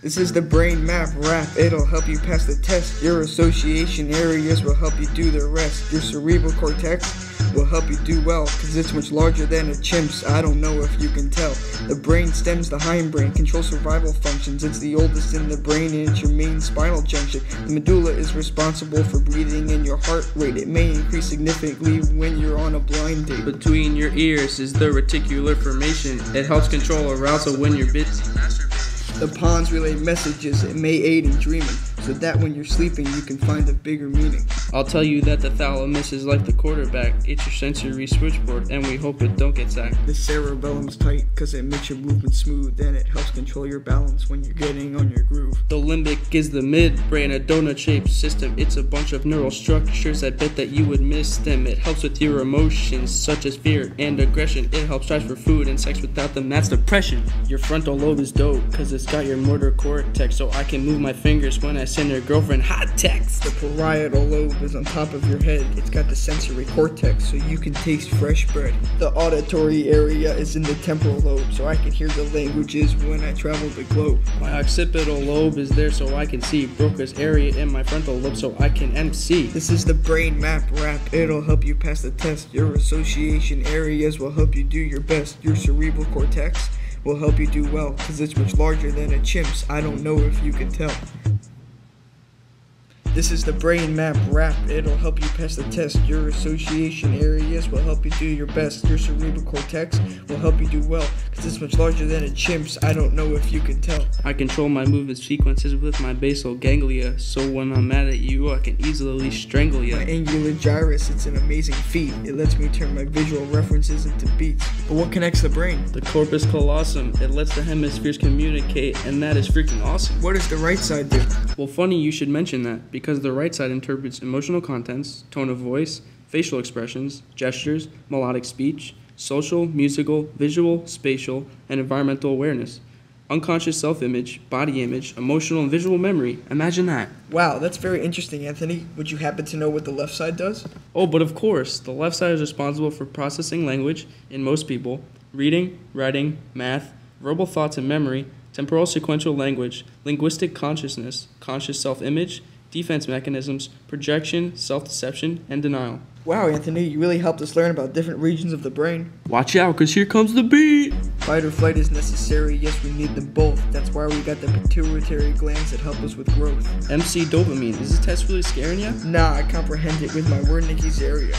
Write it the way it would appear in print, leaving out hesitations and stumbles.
This is the brain map rap, it'll help you pass the test. Your association areas will help you do the rest. Your cerebral cortex will help you do well, cause it's much larger than a chimp's. I don't know if you can tell. The brain stems the hindbrain, controls survival functions. It's the oldest in the brain and it's your main spinal junction. The medulla is responsible for breathing and your heart rate. It may increase significantly when you're on a blind date. Between your ears is the reticular formation. It helps control arousal when you're busy. The pons relay messages. It may aid in dreaming, so that when you're sleeping you can find a bigger meaning. I'll tell you that the thalamus is like the quarterback. It's your sensory switchboard, and we hope it don't get sacked. The cerebellum's tight cause it makes your movement smooth, and it helps control your balance when you're getting on your groove. The limbic is the midbrain, a donut-shaped system. It's a bunch of neural structures. I bet that you would miss them. It helps with your emotions such as fear and aggression. It helps strive for food and sex. Without them, that's depression. Your frontal lobe is dope cause it's got your motor cortex, so I can move my fingers when I send your girlfriend hot texts. The parietal lobe is on top of your head. It's got the sensory cortex, so you can taste fresh bread. The auditory area is in the temporal lobe, so I can hear the languages when I travel the globe. My occipital lobe is there so I can see. Broca's area in my frontal lobe so I can MC. This is the brain map rap, it'll help you pass the test. Your association areas will help you do your best. Your cerebral cortex will help you do well, cause it's much larger than a chimp's. I don't know if you can tell. This is the brain map rap, it'll help you pass the test. Your association areas will help you do your best. Your cerebral cortex will help you do well, cause it's much larger than a chimp's. I don't know if you can tell. I control my movement sequences with my basal ganglia, so when I'm mad at you I can easily strangle you. My angular gyrus, it's an amazing feat. It lets me turn my visual references into beats. But what connects the brain? The corpus callosum, it lets the hemispheres communicate, and that is freaking awesome. What does the right side do? Well, funny you should mention that, because the right side interprets emotional contents, tone of voice, facial expressions, gestures, melodic speech, social, musical, visual, spatial, and environmental awareness, unconscious self-image, body image, emotional and visual memory. Imagine that. Wow, that's very interesting, Anthony. Would you happen to know what the left side does? Oh, but of course, the left side is responsible for processing language in most people, reading, writing, math, verbal thoughts and memory, temporal sequential language, linguistic consciousness, conscious self-image, defense mechanisms, projection, self-deception, and denial. Wow, Anthony, you really helped us learn about different regions of the brain. Watch out, because here comes the beat! Fight or flight is necessary, yes, we need them both. That's why we got the pituitary glands that help us with growth. MC dopamine, is this test really scaring you? Nah, I comprehend it with my Wernicke's area.